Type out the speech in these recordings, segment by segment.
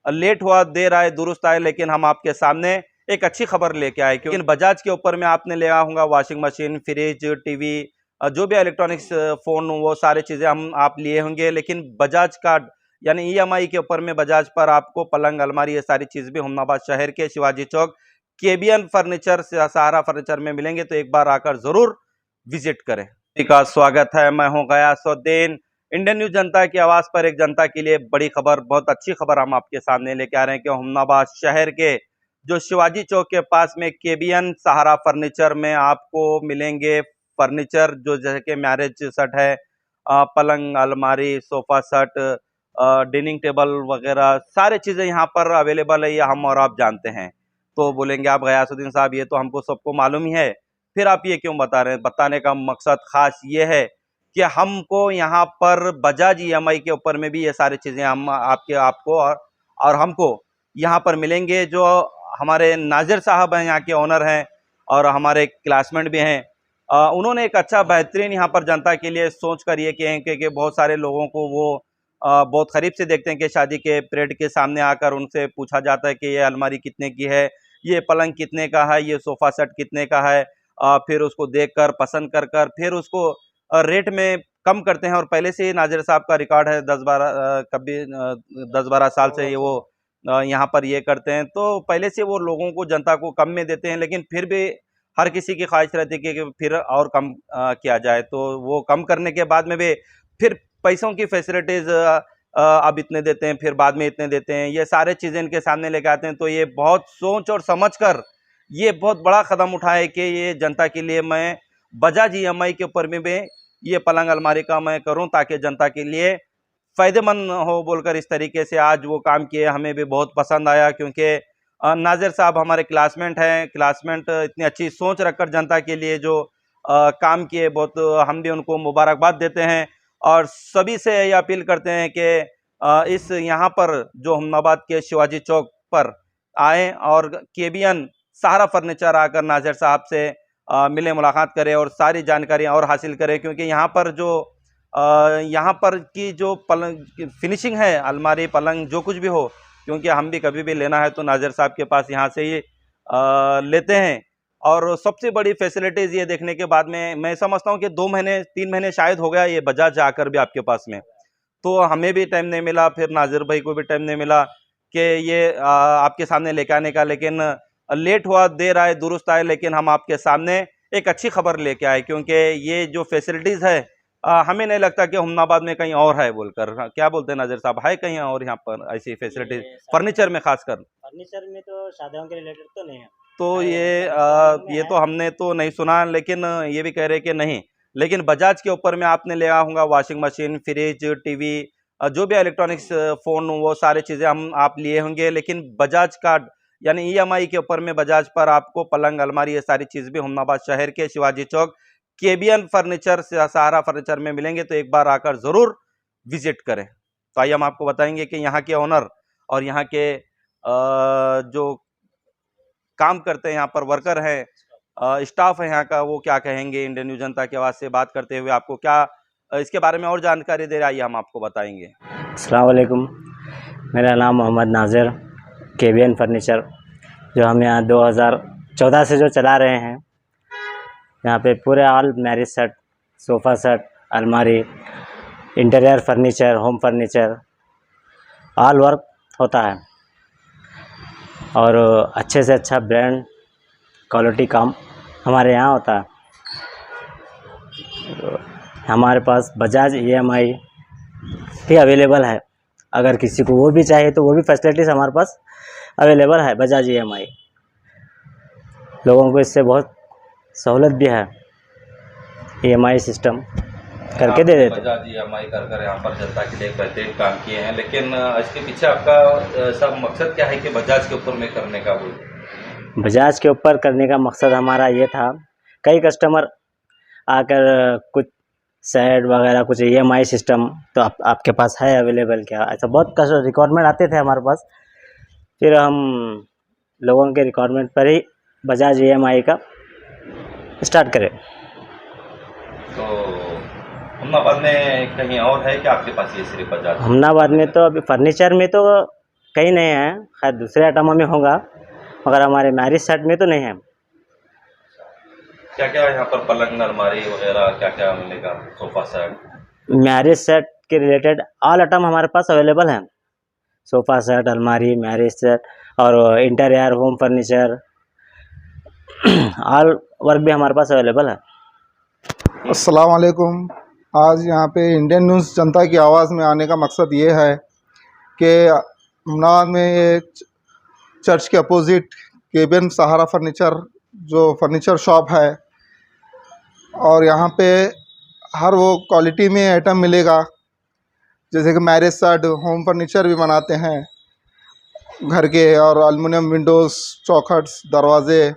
Late हुआ, देर आए दुरुस्त आए, लेकिन हम आपके सामने एक अच्छी खबर लेके आए। क्योंकि बजाज के ऊपर में आपने लिया होगा वाशिंग मशीन, फ्रिज, टीवी, जो भी इलेक्ट्रॉनिक्स फोन, वो सारी चीजें हम आप लिए होंगे। लेकिन बजाज कार्ड यानी ईएमआई के ऊपर में बजाज पर आपको पलंग, अलमारी, ये सारी चीज भी हुमनाबाद शहर के शिवाजी चौक केबीएन फर्नीचर, सहारा फर्नीचर में मिलेंगे। तो एक बार आकर जरूर विजिट करें। का स्वागत है, मैं हूं गयासुद्दीन। इंडियन न्यूज जनता की आवाज पर एक जनता के लिए बड़ी खबर, बहुत अच्छी खबर हम आपके सामने लेके आ रहे हैं कि हुमनाबाद शहर के जो शिवाजी चौक के पास में केबीएन सहारा फर्नीचर में आपको मिलेंगे फर्नीचर, जो जैसे कि मैरिज सेट है, पलंग, अलमारी, सोफा सेट, डाइनिंग टेबल वगैरह सारी चीजें यहाँ पर अवेलेबल है। ये हम और आप जानते हैं। तो बोलेंगे आप गयासुद्दीन साहब, ये तो हमको सबको मालूम ही है, फिर आप ये क्यों बता रहे हैं? बताने का मकसद खास ये है कि हमको यहाँ पर बजाज ईएमआई के ऊपर में भी ये सारी चीजें हम आपको और हमको यहाँ पर मिलेंगे। जो हमारे नाजिर साहब हैं, यहाँ के ओनर हैं और हमारे क्लासमेट भी हैं, उन्होंने एक अच्छा बेहतरीन यहाँ पर जनता के लिए सोच कर ये किए हैं कि बहुत सारे लोगों को वो बहुत करीब से देखते हैं कि शादी के परेड के सामने आकर उनसे पूछा जाता है कि ये अलमारी कितने की है, ये पलंग कितने का है, ये सोफा सेट कितने का है। फिर उसको देखकर पसंद कर कर फिर उसको रेट में कम करते हैं। और पहले से ही नाजिर साहब का रिकॉर्ड है 10-12 साल से ये वो यहाँ पर ये करते हैं। तो पहले से वो लोगों को, जनता को कम में देते हैं, लेकिन फिर भी हर किसी की ख्वाहिश रहती है कि फिर और कम किया जाए। तो वो कम करने के बाद में भी फिर पैसों की फैसिलिटीज अब इतने देते हैं, फिर बाद में इतने देते हैं, ये सारे चीज़ें इनके सामने लेके आते हैं। तो ये बहुत सोच और समझ कर ये बहुत बड़ा कदम उठाए कि ये जनता के लिए मैं बजाज ईएमआई के ऊपर में भी ये पलंग, अलमारी का मैं करूं, ताकि जनता के लिए फ़ायदेमंद हो बोलकर इस तरीके से आज वो काम किए। हमें भी बहुत पसंद आया, क्योंकि नाजिर साहब हमारे क्लासमेट हैं। क्लासमेट इतनी अच्छी सोच रखकर जनता के लिए जो काम किए, बहुत हम भी उनको मुबारकबाद देते हैं। और सभी से ये अपील करते हैं कि इस यहाँ पर जो हुमनाबाद के शिवाजी चौक पर आए और केबीएन सहारा फर्नीचर आकर नाजिर साहब से मिले, मुलाकात करें और सारी जानकारियाँ और हासिल करें। क्योंकि यहाँ पर जो यहाँ पर की जो पलंग फिनिशिंग है, अलमारी, पलंग, जो कुछ भी हो, क्योंकि हम भी कभी भी लेना है तो नाजिर साहब के पास यहाँ से ही लेते हैं। और सबसे बड़ी फैसिलिटीज़ ये देखने के बाद में मैं समझता हूँ कि 2 महीने 3 महीने शायद हो गया ये बजाज आकर भी आपके पास में। तो हमें भी टाइम नहीं मिला, फिर नाजिर भाई को भी टाइम नहीं मिला कि ये आपके सामने लेके आने का। लेकिन लेट हुआ, देर आए दुरुस्त आए, लेकिन हम आपके सामने एक अच्छी खबर लेके आए। क्योंकि ये जो फैसिलिटीज़ है, हमें नहीं लगता कि हुमनाबाद में कहीं और है बोलकर। क्या बोलते हैं नाजिर साहब, है कहीं और यहाँ पर ऐसी फैसिलिटीज फर्नीचर में? खासकर फर्नीचर में तो शादियों के रिलेटेड तो नहीं है। तो ये तो हमने तो नहीं सुना, लेकिन ये भी कह रहे कि नहीं। लेकिन बजाज के ऊपर में आपने लिया होगा वाशिंग मशीन, फ्रिज, टीवी, जो भी इलेक्ट्रॉनिक्स फोन, वो सारी चीज़ें हम आप लिए होंगे। लेकिन बजाज कार्ड यानी ईएमआई के ऊपर में बजाज पर आपको पलंग, अलमारी, ये सारी चीज़ भी हुमनाबाद शहर के शिवाजी चौक केबीएन फर्नीचर, सहारा फर्नीचर में मिलेंगे। तो एक बार आकर ज़रूर विजिट करें। तो आइए हम आपको बताएंगे कि यहाँ के ओनर और यहाँ के जो काम करते हैं, यहाँ पर वर्कर हैं, स्टाफ है यहाँ का, वो क्या कहेंगे इंडियन न्यूज जनता की आवाज़ से बात करते हुए। आपको क्या इसके बारे में और जानकारी दे रहा है, हम आपको बताएंगे। अस्सलाम वालेकुम, मेरा नाम मोहम्मद नाजिर, केबीएन फर्नीचर, जो हम यहाँ 2014 से जो चला रहे हैं। यहाँ पे पूरे all marriage set, sofa set, अलमारी, interior furniture, home furniture, all work होता है। और अच्छे से अच्छा ब्रांड क्वालिटी काम हमारे यहाँ होता है। हमारे पास बजाज ईएमआई भी अवेलेबल है। अगर किसी को वो भी चाहिए तो वो भी फैसिलिटीज़ हमारे पास अवेलेबल है। बजाज ईएमआई लोगों को इससे बहुत सहूलत भी है, ईएमआई सिस्टम करके दे देते। बजाज ईएमआई कर यहाँ पर जनता के लिए बेहतरीन काम किए हैं। लेकिन इसके पीछे आपका सब मकसद क्या है कि बजाज के ऊपर में करने का? बजाज के ऊपर करने का मकसद हमारा ये था, कई कस्टमर आकर कुछ सेट वगैरह, कुछ ईएमआई सिस्टम तो आपके पास है अवेलेबल क्या, ऐसा बहुत रिक्वायरमेंट आते थे हमारे पास। फिर हम लोगों के रिक्वायरमेंट पर ही बजाज ईएमआई का स्टार्ट करें। तो हुमनाबाद में कहीं और है कि आपके पास ये सिर्फ बजाज? हुमनाबाद में तो अभी फर्नीचर में तो कहीं नहीं है, खैर दूसरे आइटमों में होगा, मगर हमारे मैरिज सेट में तो नहीं है। क्या क्या यहाँ पर पलंग अलमारी वगैरह क्या क्या मिलेगा, सोफा सेट? मैरिज सेट के रिलेटेड ऑल आइटम हमारे पास अवेलेबल हैं। सोफ़ा सेट, अलमारी, मैरिज सेट और interior home furniture all work भी हमारे पास अवेलेबल है। अस्सलाम वालेकुम। आज यहाँ पे इंडियन न्यूज़ जनता की आवाज़ में आने का मकसद ये है कि अमनाबाद में ये चर्च के अपोजिट केबिन सहारा फर्नीचर जो फर्नीचर शॉप है, और यहाँ पे हर वो क्वालिटी में आइटम मिलेगा, जैसे कि मैरिज सेट, होम फर्नीचर भी बनाते हैं घर के, और एल्युमिनियम विंडोज़, चौखट्स, दरवाज़े,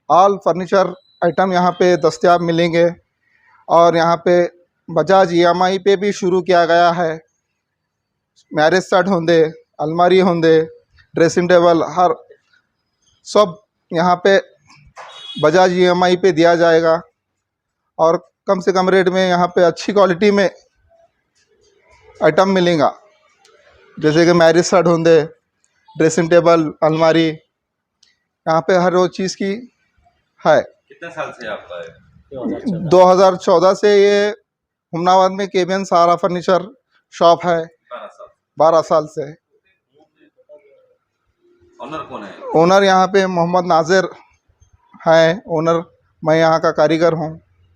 ऑल फर्नीचर आइटम यहाँ पे दस्तयाब मिलेंगे। और यहाँ पे बजाज EMI पे भी शुरू किया गया है। मैरिज सेट होंगे, अलमारी होंगे, ड्रेसिंग टेबल, हर सब यहाँ पे बजाज EMI पे दिया जाएगा, और कम से कम रेट में यहाँ पे अच्छी क्वालिटी में आइटम मिलेगा, जैसे कि मैरिज सेट होंगे, ड्रेसिंग टेबल, अलमारी, यहाँ पे हर वो चीज़ की है। कितने साल से आपका है? 2014 से ये हुमनाबाद में केबिन सहारा फर्नीचर शॉप है। 12 साल से। ओनर कौन है? ओनर यहाँ पे मोहम्मद नाजिर हैं ओनर, मैं यहाँ का कारीगर हूँ।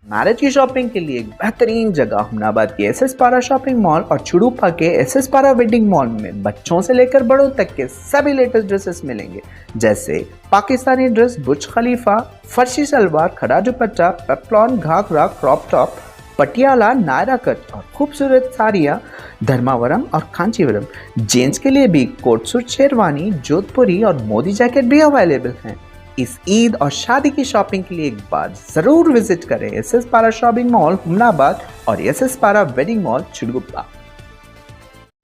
मैरिज की शॉपिंग के लिए एक बेहतरीन जगह हुमनाबाद के SS पारा शॉपिंग मॉल और चुड़ूपा के SS पारा वेडिंग मॉल में बच्चों से लेकर बड़ों तक के सभी लेटेस्ट ड्रेसेस मिलेंगे, जैसे पाकिस्तानी ड्रेस, बुर्ज खलीफा, फर्शी सलवार, खड़ा dupatta, peplum, ghagra, crop top, Patiala, Naira cut और खूबसूरत साड़ियाँ धर्मावरम और कांचीवरम। जेंट्स के लिए भी कोट सूट, शेरवानी, जोधपुरी और मोदी जैकेट भी अवेलेबल हैं। इस ईद और शादी की शॉपिंग के लिए एक बार जरूर विजिट करें SS पारा शॉपिंग मॉल हुमनाबाद और SS पारा वेडिंग मॉल चुड़गुप्पा।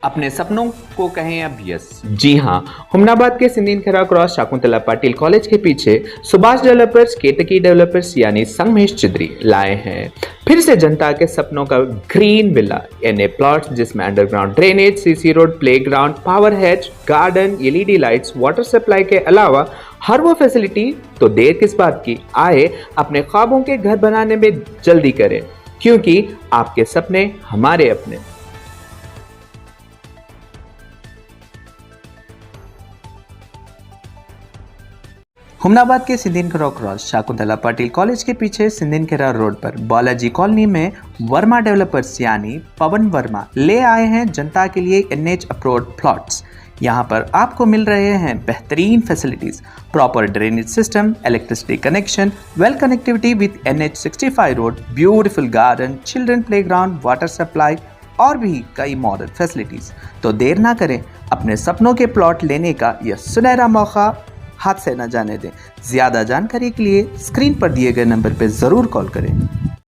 अपने सपनों को कहें अब यस। जी हाँ, हुमनाबाद के सिंदीन खेरा क्रॉस शाकुंतला पाटिल कॉलेज के पीछे सुभाष डेवलपर्स, केतकी डेवलपर्स यानी संगमेश चिद्री लाए हैं फिर से जनता के सपनों का ग्रीन विला NA प्लॉट्स, जिसमें underground drainage, CC road, playground, power head, garden, LED lights, water supply के अलावा हर वो फैसिलिटी। तो देर किस बात की, आए अपने ख्वाबों के घर बनाने में जल्दी करें, क्योंकि आपके सपने हमारे अपने। हुमनाबाद के सिंदीन खेरा क्रॉस शाकुंतला पाटिल कॉलेज के पीछे सिंदीन खेरा रोड पर बालाजी कॉलोनी में वर्मा डेवलपर्स यानी पवन वर्मा ले आए हैं जनता के लिए NH अप्रोड प्लॉट्स। यहाँ पर आपको मिल रहे हैं बेहतरीन facilities, proper drainage system, electricity connection, well connectivity with NH 65 road, beautiful garden, children playground, water supply और भी कई मॉडर्न फैसिलिटीज। तो देर ना करें, अपने सपनों के प्लॉट लेने का यह सुनहरा मौका हाथ से न जाने दें। ज़्यादा जानकारी के लिए स्क्रीन पर दिए गए नंबर पर ज़रूर कॉल करें।